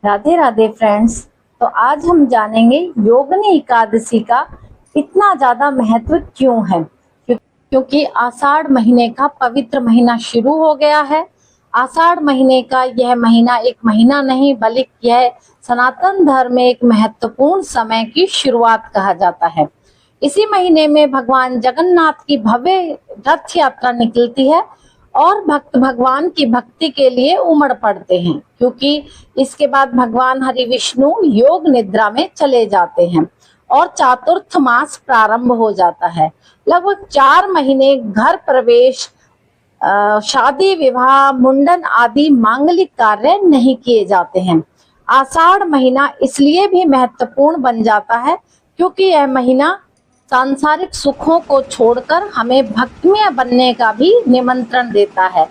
Radhe Radhe friends. तो आज हम जानेंगे योगिनी एकादशी का इतना ज्यादा महत्व क्यों है। क्योंकि आषाढ़ महीने का पवित्र महीना शुरू हो गया है। आषाढ़ महीने का यह महीना एक महीना नहीं बल्कि यह सनातन धर्म में एक महत्वपूर्ण समय की शुरुआत कहा जाता है। इसी महीने में भगवान जगन्नाथ की भव्य रथ यात्रा निकलती है और भक्त भगवान की भक्ति के लिए उमड़ पड़ते हैं, क्योंकि इसके बाद भगवान हरि विष्णु योग निद्रा में चले जाते हैं और चतुर्थ मास प्रारंभ हो जाता है। लगभग 4 महीने घर प्रवेश, शादी, विवाह, मुंडन आदि मांगलिक कार्य नहीं किए जाते हैं। आषाढ़ महीना इसलिए भी महत्वपूर्ण बन जाता है क्योंकि यह महीना सांसारिक सुखों को छोड़कर हमें भक्तिमय बनने का भी निमंत्रण देता है।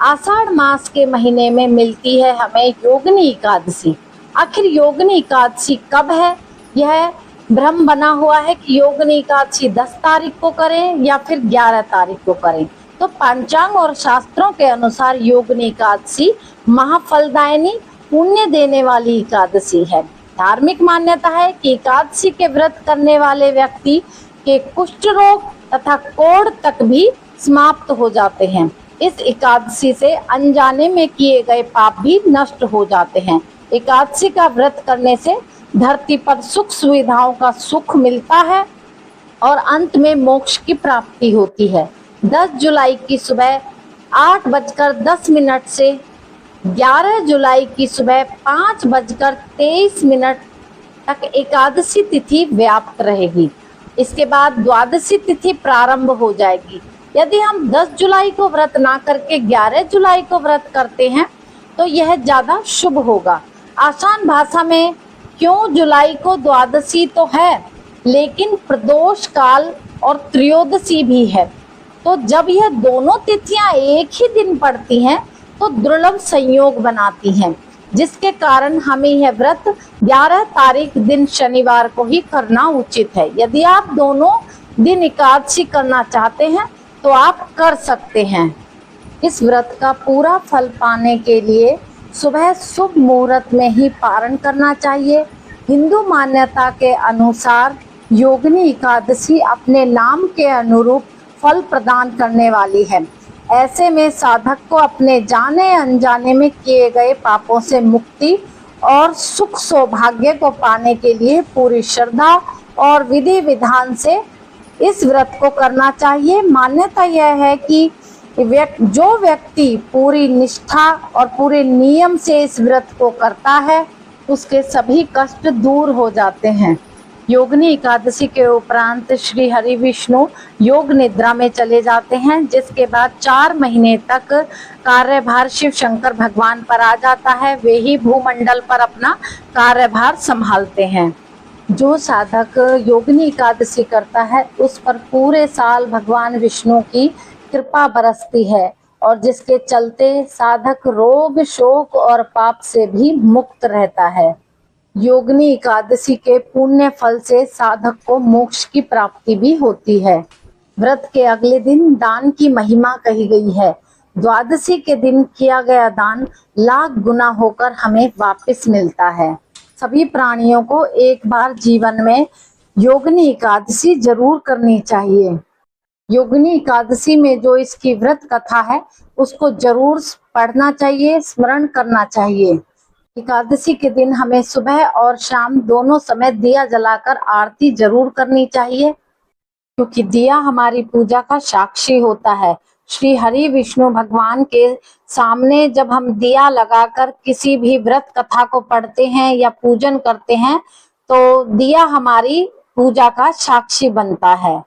आषाढ़ मास के महीने में मिलती है हमें योगिनी एकादशी। आखिर योगिनी एकादशी कब है? यह भ्रम बना हुआ है कि योगिनी एकादशी 10 तारीख को करें या फिर 11 तारीख को करें। तो पंचांग और शास्त्रों के अनुसार योगिनी एकादशी महाफलदायिनी, पुण्य देने वाली एकादशी है। धार्मिक मान्यता है कि एकादशी के व्रत करने वाले व्यक्ति के कुष्ठ रोग तथा कोढ़ तक भी समाप्त हो जाते हैं। इस एकादशी से अनजाने में किए गए पाप भी नष्ट हो जाते हैं। एकादशी का व्रत करने से धरती पर सुख सुविधाओं का सुख मिलता है और अंत में मोक्ष की प्राप्ति होती है। 10 जुलाई की सुबह 8:10 से 11 जुलाई की सुबह 5:23 तक एकादशी तिथि व्याप्त रहेगी। इसके बाद द्वादशी तिथि प्रारंभ हो जाएगी। यदि हम 10 जुलाई को व्रत ना करके 11 जुलाई को व्रत करते हैं तो यह ज्यादा शुभ होगा। आसान भाषा में क्यों जुलाई को द्वादशी तो है, लेकिन प्रदोष काल और त्रयोदशी भी है। तो जब यह दोनों तिथियां एक ही दिन पड़ती हैं तो दुर्लभ संयोग बनाती हैं, जिसके कारण हमें यह व्रत 11 तारीख दिन शनिवार को ही करना उचित है। यदि आप दोनों दिन एकादशी करना चाहते हैं तो आप कर सकते हैं। इस व्रत का पूरा फल पाने के लिए सुबह शुभ मुहूर्त में ही पारण करना चाहिए। हिंदू मान्यता के अनुसार योगिनी एकादशी अपने नाम के अनुरूप फल प्रदान करने वाली है। ऐसे में साधक को अपने जाने अनजाने में किए गए पापों से मुक्ति और सुख सौभाग्य को पाने के लिए पूरी श्रद्धा और विधि विधान से इस व्रत को करना चाहिए। मान्यता यह है कि जो व्यक्ति पूरी निष्ठा और पूरे नियम से इस व्रत को करता है उसके सभी कष्ट दूर हो जाते हैं। योगिनी एकादशी के उपरांत श्री हरि विष्णु योग निद्रा में चले जाते हैं, जिसके बाद 4 महीने तक कार्यभार शिव शंकर भगवान पर आ जाता है। वे ही भूमंडल पर अपना कार्यभार संभालते हैं। जो साधक योगिनी एकादशी करता है उस पर पूरे साल भगवान विष्णु की कृपा बरसती है और जिसके चलते साधक रोग, शोक और पाप से भी मुक्त रहता है। योगिनी एकादशी के पुण्य फल से साधक को मोक्ष की प्राप्ति भी होती है। व्रत के अगले दिन दान की महिमा कही गई है। द्वादशी के दिन किया गया दान लाख गुना होकर हमें वापस मिलता है। सभी प्राणियों को एक बार जीवन में योगिनी एकादशी जरूर करनी चाहिए। योगिनी एकादशी में जो इसकी व्रत कथा है उसको जरूर पढ़ना चाहिए, स्मरण करना चाहिए। एकादशी के दिन हमें सुबह और शाम दोनों समय दिया जलाकर आरती जरूर करनी चाहिए, क्योंकि दिया हमारी पूजा का साक्षी होता है। श्री हरि विष्णु भगवान के सामने जब हम दिया लगाकर किसी भी व्रत कथा को पढ़ते हैं या पूजन करते हैं तो दिया हमारी पूजा का साक्षी बनता है।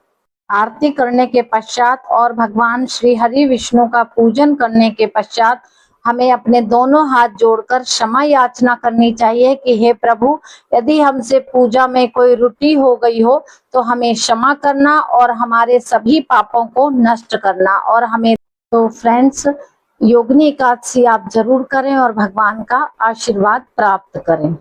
आरती करने के पश्चात और भगवान श्री हरि विष्णु का पूजन करने के पश्चात हमें अपने दोनों हाथ जोड़कर क्षमा याचना करनी चाहिए कि हे प्रभु, यदि हमसे पूजा में कोई त्रुटि हो गई हो तो हमें क्षमा करना और हमारे सभी पापों को नष्ट करना। और हमें तो फ्रेंड्स, योगिनी एकादशी आप जरूर करें और भगवान का आशीर्वाद प्राप्त करें।